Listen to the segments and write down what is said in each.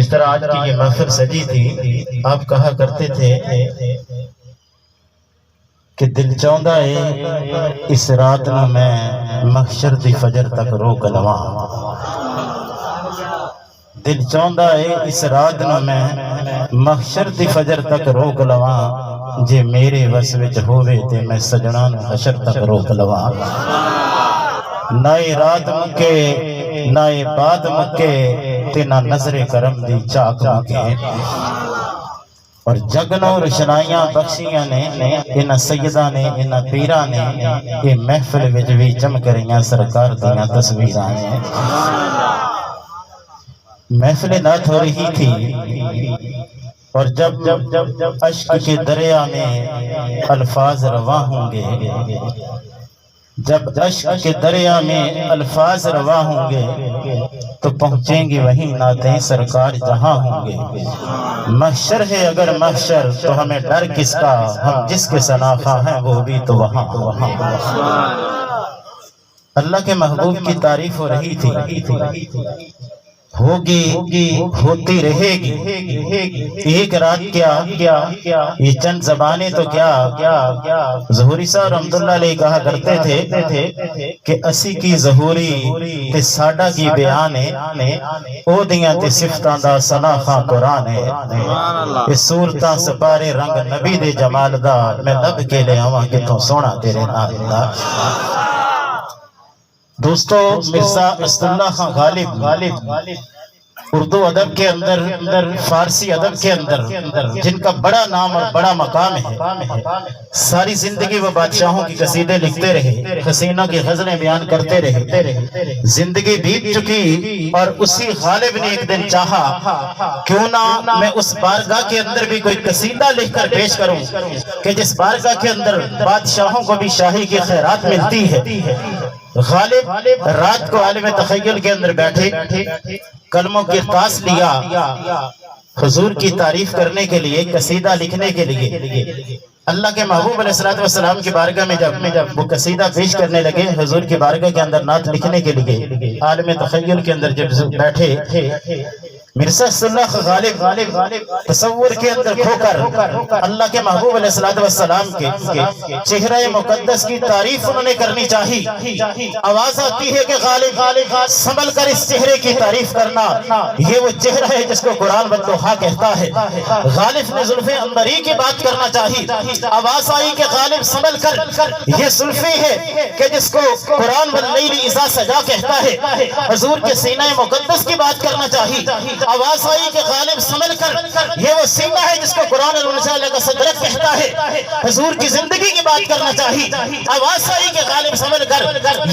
جس طرح آج کی یہ محفل سجی تھی، آپ کہا کرتے تھے کہ دل چاہندا ہے اس رات نو میں محشر دی فجر تک روک لواں، دل چاہندا ہے اس رات نو میں محشر دی فجر تک روک لواں، جے میرے وس وچ ہووے تے میں سجنا نو حشر تک روک لواں۔ نہ رات مکے نہ بعد مکے تے نہ نظر کرم دی چاک مکے، اور جگنوں روشنائیاں بخشیاں نے انہاں سیداں نے انہاں پیراں نے، یہ محفل وچ وی چمک رہیاں سرکار دیاں تصویراں نے۔ محفل نعت ہو رہی تھی، اور جب عشق کے دریا میں الفاظ رواں ہوں گے، جب عشق کے دریا میں الفاظ رواں ہوں گے تو پہنچیں گی وہیں نعتیں سرکار جہاں ہوں گے۔ محشر ہے اگر محشر تو ہمیں ڈر کس کا، ہم جس کے شناخواں ہیں وہ بھی تو وہاں۔ اللہ کے محبوب کی تعریف ہو رہی تھی، ہوگی ہوتی رہے گی ایک رات کیا یہ چند زبانیں تو کیا۔ ظہوری صاحب رحمت اللہ علیہ کہا کرتے تھے کہ اسی کی ظہوری تے ساڈا کی بیان ہے، او دیاں تے صفتاں دا سناخاں قرآن ہے، یہ صورتاں سپارے رنگ نبی دے جمال دا، میں لب کے لے آواں کتوں سونا تیرے نال دا۔ دوستو، مرزا اسداللہ خان غالب اردو ادب کے اندر، فارسی ادب کے اندر جن کا بڑا نام اور بڑا مقام ہے، ساری زندگی وہ بادشاہوں کی قصیدے لکھتے رہے، حسینوں کی غزلیں بیان کرتے رہے، زندگی بیت چکی، اور اسی غالب نے ایک دن چاہا کیوں نہ میں اس بارگاہ کے اندر بھی کوئی قصیدہ لکھ کر پیش کروں کہ جس بارگاہ کے اندر بادشاہوں کو بھی شاہی کی خیرات ملتی ہے۔ غالب رات کو عالم تخیل کے اندر بیٹھے، کلموں کی تاس لیا، حضور کی تعریف کرنے کے لیے، قصیدہ لکھنے کے لیے۔ اللہ کے محبوب علیہ السلام کی بارگاہ میں جب وہ قصیدہ پیش کرنے لگے، حضور کی بارگاہ کے اندر نعت لکھنے کے لیے، عالم تخیل کے اندر جب بیٹھے، مرزا اسداللہ غالب تصور کے اندر کھو کر اللہ کے محبوب علیہ السلام کے چہرہ مقدس کی تعریف انہوں نے کرنی چاہی۔ آواز آتی ہے کہ غالب سنبھل کر اس چہرے کی تعریف کرنا، یہ وہ چہرہ ہے جس کو قرآن والضحیٰ کہتا ہے۔ غالب نے زلف عنبری کی بات کرنا چاہی، آواز آئی کہ غالب سنبھل کر یہ زلفیں ہے کہ جس کو قرآن واللیل اذا سجا کہتا ہے۔ حضور کے سینہ مقدس کی بات کرنا چاہی، آواز آئی کہ غالب سنبھل کر یہ وہ سینہ ہے جس کو قرآن المنزل کا صدرت کہتا ہے۔ حضور کی زندگی کی بات کرنا چاہی، آواز آئی کہ غالب سنبھل کر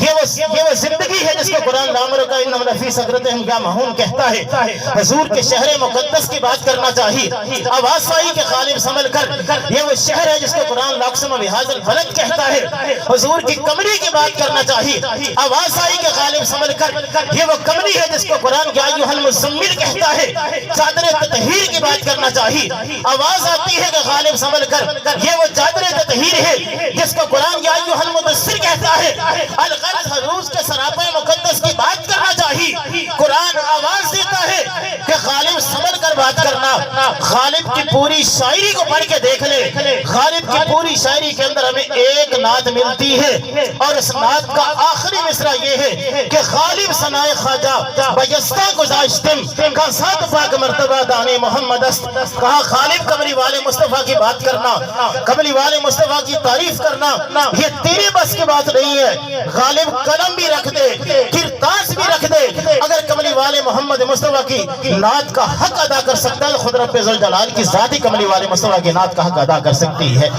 یہ وہ زندگی ہے جس کو قرآن لامر کا انہم لفی سکرتہم یعمہون کہتا ہے۔ حضور کے شہر مقدس کی بات کرنا چاہی، آواز آئی کہ غالب سنبھل کر یہ وہ شہر ہے جس کو قرآن لاقسم بہذا البلد کہتا ہے۔ حضور کی کمری کی بات کرنا چاہی، آواز آئی کہ غالب سنبھل کر یہ وہ کمری ہے جس کو قرآن یا ایھا المزمل کہتا ہے۔ چادر تطہیر کی بات کرنا چاہی، آواز آتی ہے کہ غالب سنبھل کر یہ وہ چادر تطہیر ہے جس کو قرآن یا ایھا المدثر کہتا ہے۔ الغرض حضور کے سراپے مقدس کی بات کرنا چاہی، قرآن آواز دیتا ہے کہ غالب سنبھل کر بات کرنا۔ غالب کی پوری شاعری کو پڑھ کے دیکھ لے، غالب کی پوری شاعری کے اندر ہمیں ایک نعت ملتی ہے، اور اس نعت کا آخری مصرع یہ ہے کہ غالب ثنائے خواجہ بایستہ گذاشتم کا ساتھ پاک مرتبہ دانے محمد است۔ کہا غالب کملی والے مصطفیٰ کی بات کرنا، کملی والے مصطفیٰ کی تعریف کرنا یہ تیرے بس کی بات نہیں ہے۔ غالب قلم بھی رکھ دے، کرتاس بھی رکھ دے، اگر کملی والے محمد مصطفیٰ کی نعت کا حق ادا کر سکتا ہے، خود رب ذوالجلال کی ذاتی کملی والے مصطفیٰ کی نعت کا حق ادا کر سکتی ہے۔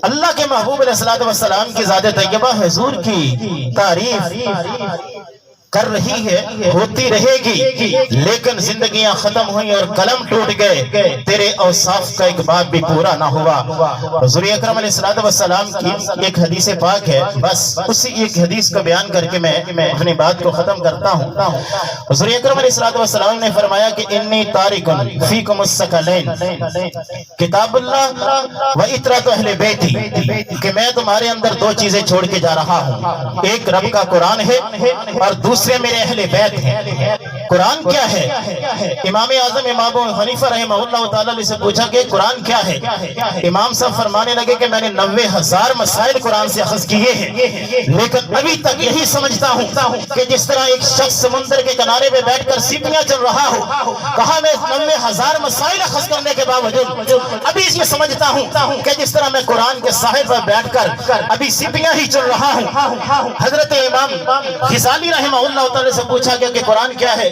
اللہ کے محبوب علیہ السلام کی ذات طیبہ حضور کی تعریف کر رہی ہے، ہوتی رہے گی، لیکن زندگیاں ختم ہوئیں اور قلم ٹوٹ گئے، تیرے اوصاف کا ایک باب بھی پورا نہ ہوا۔ حضور اکرم علیہ السلام کی ایک حدیث پاک ہے، بس اسی ایک حدیث کو بیان کر کے میں اپنی بات کو ختم کرتا ہوں۔ حضور اکرم علیہ السلام نے فرمایا کہ انی تارک فیکم الثقلین، کتاب اللہ و اطرۃ اہل بیتی، کہ میں تمہارے اندر دو چیزیں چھوڑ کے جا رہا ہوں، ایک رب کا قرآن ہے اور دوسرے میرے اہل بیت ہیں۔ قرآن کیا ہے؟ امام اعظم امام ابو حنیفہ رحمہ اللہ تعالی سے پوچھا کہ قرآن کیا ہے؟ امام صاحب فرمانے لگے کہ میں نے 90,000 مسائل قرآن سے اخذ کیے ہیں، لیکن ابھی تک یہی سمجھتا ہوں کہ جس طرح ایک شخص سمندر کے کنارے پہ بیٹھ کر سیپیاں چل رہا ہو، کہا میں 90,000 مسائل اخذ کرنے کے باوجود ابھی یہ سمجھتا ہوں کہ جس طرح میں قرآن کے ساحل پر بیٹھ کر ابھی سیپیاں ہی چل رہا ہوں۔ حضرت امام غزالی رحمہ اللہ تعالی سے پوچھا گیا کہ قرآن کیا ہے؟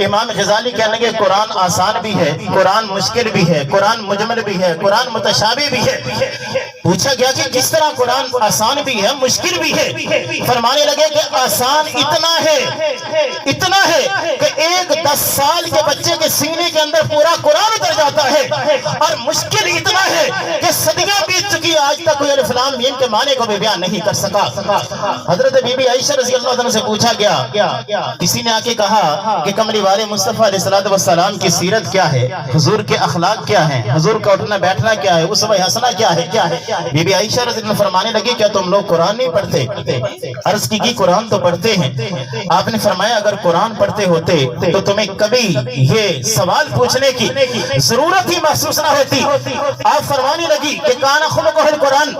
امام غزالی کہنے لگے قرآن آسان بھی ہے، قرآن مشکل بھی ہے، قرآن مجمل بھی ہے، قرآن متشابہ بھی ہے۔ پوچھا گیا کہ کس طرح قرآن آسان بھی ہے مشکل بھی ہے؟ فرمانے لگے کہ آسان اتنا ہے کہ ایک 10 سال کے بچے کے سینے کے اندر پورا قرآن اتر جاتا ہے، اور مشکل اتنا ہے کہ صدیاں بیت چکی آج تک کوئی الف لام میم کے معنی کو بھی بیان نہیں کر سکا۔ حضرت بی بی عائشہ رضی اللہ عنہ سے پوچھا گیا، کسی نے آ کے کہا کہ کملی والے مصطفیٰ علیہ السلام کی سیرت کیا ہے، حضور کے اخلاق کیا ہیں، حضور کا اٹھنا بیٹھنا کیا ہے، اسوہ حسنہ کیا ہے؟ بی بی عائشہ رضی اللہ عنہ فرمانے لگی کیا تم لوگ قرآن نہیں پڑھتے؟ عرض کی قرآن تو پڑھتے ہیں۔ آپ نے فرمایا اگر قرآن پڑھتے ہوتے تو تمہیں کبھی یہ سوال پوچھنے کی ضرورت ہی محسوس نہ ہوتی۔ آپ فرمانے لگی کہ کان خلقہ القرآن،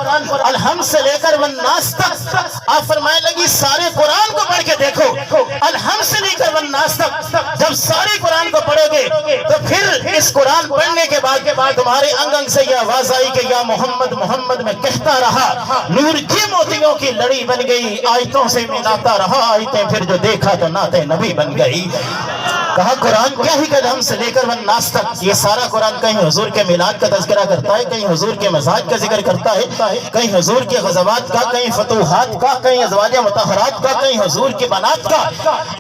الحمد سے لے کر والناس تک۔ آپ فرمانے لگی سارے قرآن کو پڑھ کے دیکھو، الحمد سے لے کر والناس تک۔ جب سارے قرآن کو پڑھو گے تو پھر اس قرآن پڑھنے کے بعد تمہارے انگ انگ سے یہ آواز آئی کہ یا محمد محمد میں کہتا رہا، نور کی موتیوں کی لڑی بن گئی، آیتوں سے ملاتا رہا آیتیں، پھر جو دیکھا تو نعت نبی بن گئی۔ کہا قرآن کیا ہی کہ ہم سے لے کر والناس تک، یہ سارا قرآن کہیں حضور کے میلاد کا تذکرہ کرتا ہے، کہیں حضور کے مزاج کا ذکر کرتا ہے، کہیں حضور کے غزوات کا، کہیں فتوحات کا، کہیں ازواج مطہرات کا، کہیں حضور کی بنات کا۔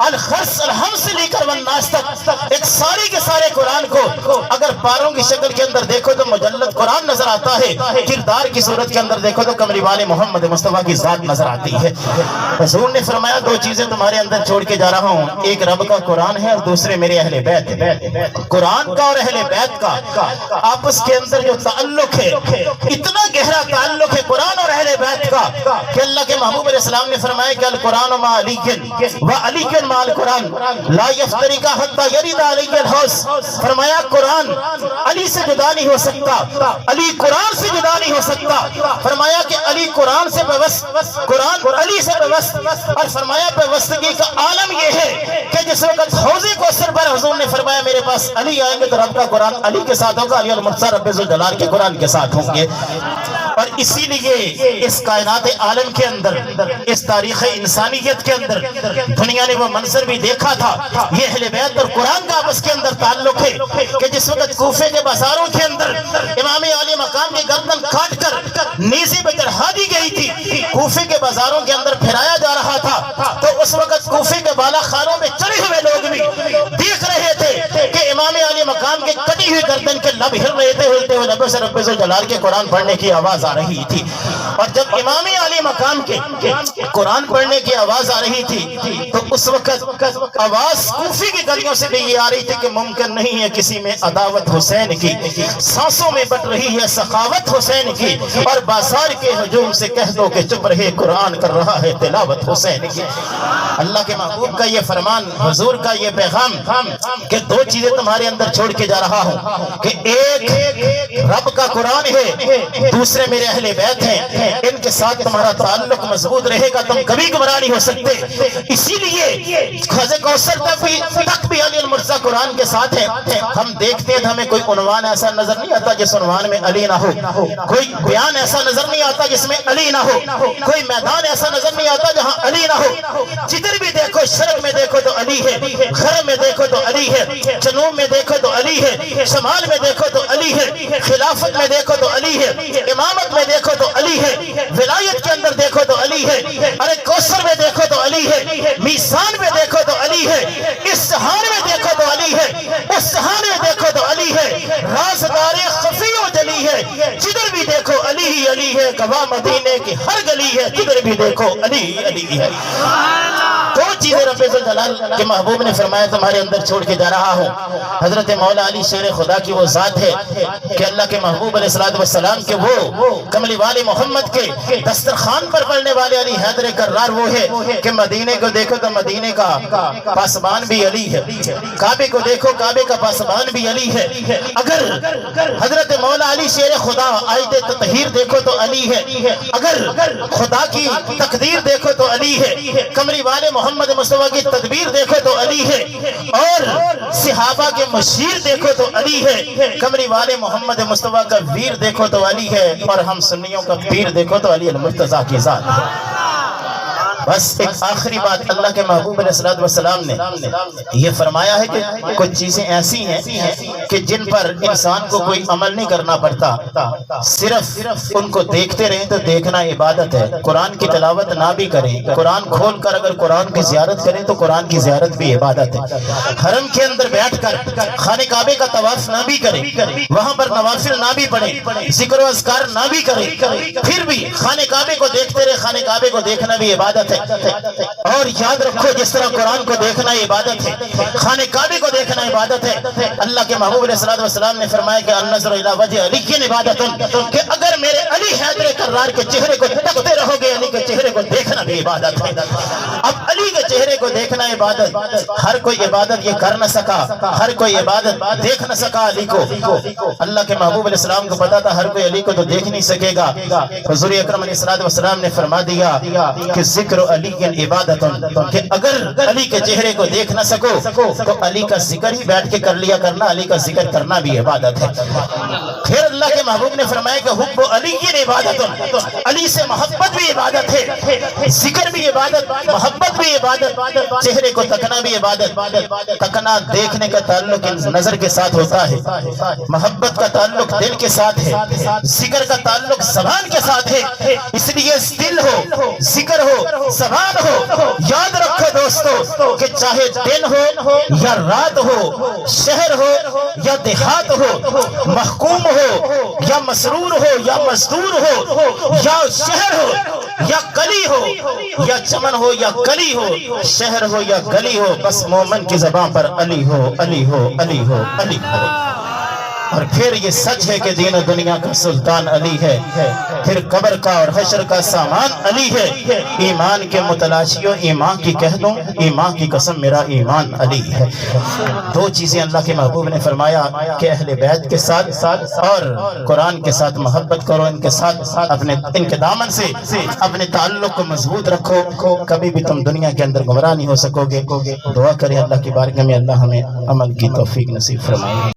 الخرس الحم سے لے کر والناس تک ایک سارے کے سارے قرآن کو اگر پاروں کی شکل کے اندر دیکھو تو مجلد قرآن نظر آتا ہے، کردار کی صورت کے اندر دیکھو تو کملی والے محمد مصطفیٰ کی ذات نظر آتی ہے۔ حضور نے فرمایا 2 چیزیں تمہارے اندر چھوڑ کے جا رہا ہوں، ایک رب کا قرآن ہے اور دوسرے میرے اہل بیت۔ قرآن کا اور اہل بیت کا آپس کے اندر جو تعلق ہے، اتنا گہرا تعلق ہے قرآن اور اہل بیت کا کہ اللہ کے محبوب علیہ السلام نے فرمایا کہ القرآن مع علی و علی مع القرآن لا یفترقا حتی یرد علی الحوض۔ فرمایا قرآن علی سے جدا نہیں ہو سکتا، علی قرآن سے جدا نہیں ہو سکتا۔ فرمایا کہ علی قرآن سے پیوست، قرآن علی سے پیوست، اور فرمایا پیوستگی کا عالم یہ ہے کہ جس وقت حوض کوثر پر حضور نے فرمایا میرے پاس علی آئیں گے تو رب کا قرآن علی کے ساتھ ہوگا، علی المرتضی رب ذوالجلال کے قرآن کے ساتھ ہوں گے۔ اور اسی لیے اس کائنات عالم کے اندر، اس تاریخ انسانیت کے اندر دنیا نے وہ منظر بھی دیکھا تھا، یہ اہل بیت اور قرآن کا آپس کے اندر تعلق ہے کہ جس وقت کوفے کے بازاروں کے اندر امام عالی مقام کی گردن کاٹ کر نیزے پہ چڑھا دی گئی تھی، کوفے کے بازاروں کے اندر پھیرایا جا رہا تھا، تو اس وقت کوفے کے بالا خانوں میں چڑھے ہوئے لوگ بھی دیکھ رہے تھے کہ امام عالی مقام کے کٹی ہوئی گردن کے لب ہل رہے تھے، ہلتے ہوئے لبوں سے رب ذوالجلال کے قرآن پڑھنے کی آواز آ رہی تھی۔ اور جب امام عالی مقام کے قرآن پڑھنے کی آواز آ رہی تھی تو اس وقت آواز کوفی کی گلیوں سے بھی یہ آ رہی تھی کہ ممکن نہیں ہے کسی میں عداوت حسین کی، سانسوں میں بٹ رہی ہے سخاوت حسین کی، اور بازار کے ہجوم سے کہہ دو کہ چپ رہے قرآن کر رہا ہے تلاوت حسین کی۔ اللہ کے محبوب کا یہ فرمان، حضور کا یہ پیغام کہ 2 چیزیں تمہارے اندر چھوڑ کے جا رہا ہوں کہ ایک رب کا قرآن ہے، دوسرے میرے اہل بیت ہیں، ان کے ساتھ تمہارا تعلق مضبوط رہے گا، تم کبھی گمراہ نہیں ہو سکتے۔ اسی لیے حوض کوثر تک بھی علی المرتضی قرآن کے ساتھ ہیں۔ ہم دیکھتے ہیں ہمیں کوئی عنوان ایسا نظر نہیں آتا جس عنوان میں علی نہ ہو، کوئی بیان ایسا نظر نہیں آتا جس میں علی نہ ہو، کوئی میدان ایسا نظر نہیں آتا جہاں علی نہ ہو۔ جدھر بھی دیکھو، شرق میں دیکھو تو علی ہے، غرب میں دیکھو تو علی ہے، جنوب میں دیکھو تو علی ہے، شمال میں دیکھو تو علی ہے، خلافت میں دیکھو تو علی ہے، امامت میں دیکھو تو علی ہے، ولایت کے اندر دیکھو تو علی ہے، ارے کوثر میں دیکھو تو علی ہے، میزان میں دیکھو تو علی ہے، اس جہان میں دیکھو تو علی ہے، اس جہان میں دیکھو تو علی ہے، رازدار خفی و جلی ہے، جدھر بھی دیکھو علی ہی علی ہے، گواہ مدینے کی ہر گلی ہے، جدھر بھی دیکھو علی علی ہے۔ 2 چیزیں رب الجلال کے محبوب نے فرمایا تمہارے اندر چھوڑ کے جا رہا ہوں۔ حضرت مولا علی شیر خدا کی وہ ذات ہے کہ اللہ کے محبوب علیہ السلام کے وہ کملی والے محمد کے دسترخوان پر پڑھنے والے علی حیدر کرار وہ ہے کہ مدینے کو دیکھو تو مدینے کا پاسبان بھی علی ہے، کعبے کو دیکھو کعبے کا پاسبان بھی علی ہے۔ اگر حضرت مولا علی شیر خدا آیت تطہیر دیکھو تو علی ہے، اگر خدا کی تقدیر دیکھو تو علی ہے، کمری والے محمد مصطفیٰ کی تدبیر دیکھو تو علی ہے، اور صحابہ کے مشیر دیکھو تو علی ہے، کمری والے محمد مصطفیٰ کا ویر دیکھو تو علی ہے، اور ہم سنیوں کا پیر دیکھو تو علی المرتضیٰ کی ذات ہے۔ بس ایک آخری بات، اللہ کے محبوب علیہ السلام نے یہ فرمایا ہے کہ کچھ چیزیں ایسی ہیں کہ جن پر انسان کو کوئی عمل نہیں کرنا پڑتا، صرف ان کو دیکھتے رہیں تو دیکھنا عبادت ہے۔ قرآن کی تلاوت نہ بھی کریں، قرآن کھول کر اگر قرآن کی زیارت کریں تو قرآن کی زیارت بھی عبادت ہے۔ حرم کے اندر بیٹھ کر خانہ کعبے کا طواف نہ بھی کریں، وہاں پر نوافل نہ بھی پڑھیں، ذکر و اذکار نہ بھی کریں، پھر بھی خانہ کعبے کو دیکھتے رہے، خانہ کعبے کو دیکھنا بھی عبادت ہے۔ اور یاد رکھو جس طرح قرآن کو دیکھنا عبادت ہے، خانہ کعبے کو دیکھنا عبادت ہے۔ اللہ کے محبوب علیہ السلام نے فرمایا کہ النظر الی وجہ علی عبادت، کہ اگر میرے علی حیدر کرار کے چہرے کو تکتے رہو گے، علی کے چہرے کو دیکھنا بھی عبادت ہے۔ اب علی کے چہرے کو دیکھنا عبادت، ہر کوئی عبادت یہ کر نہ سکا، ہر کوئی عبادت دیکھ نہ سکا علی کو۔ اللہ کے محبوب علیہ السلام کو پتا تھا ہر کوئی علی کو تو دیکھ نہیں سکے گا۔ حضور اکرم علیہ السلام نے فرما دیا کہ ذکر علی عبادت، کہ اگر علی کے چہرے کو دیکھ نہ سکو تو علی کا ذکر ہی بیٹھ کے کر لیا کرنا، علی کا ذکر کرنا بھی عبادت ہے۔ پھر اللہ کے محبوب نے فرمایا کہ حب علی عبادت، علی سے محبت بھی عبادت ہے، ذکر بھی عبادت، محبت بھی عبادت، چہرے کو تکنا بھی عبادت۔ تکنا دیکھنے کا تعلق نظر کے ساتھ ہوتا ہے، محبت کا تعلق دل کے ساتھ ہے، ذکر کا تعلق زبان کے ساتھ ہے۔ اس لیے دل ہو، ذکر ہو، زبان ہو، یاد رکھو دوستو کہ چاہے دن ہو یا رات ہو، شہر ہو یا دیہات ہو، محکوم ہو یا مسرور ہو یا مزدور ہو، یا شہر ہو یا گلی ہو، یا چمن ہو یا گلی ہو، شہر ہو یا گلی ہو، بس مومن کی زبان پر علی ہو، علی ہو، علی ہو، علی ہو۔ اور پھر یہ سچ ہے کہ دین و دنیا کا سلطان علی ہے، پھر قبر کا اور حشر کا سامان علی ہے۔ ایمان کے متلاشیوں ایمان کی کہہ دوں، ایمان کی قسم میرا ایمان علی ہے۔ دو چیزیں اللہ کے محبوب نے فرمایا کہ اہل بیت کے ساتھ اور قرآن کے ساتھ محبت کرو، ان کے ساتھ اپنے ان کے دامن سے اپنے تعلق کو مضبوط رکھو، کبھی بھی تم دنیا کے اندر گمراہ نہیں ہو سکو گے۔ دعا کریں اللہ کی بارگاہ میں اللہ ہمیں عمل کی توفیق نصیب فرمائے۔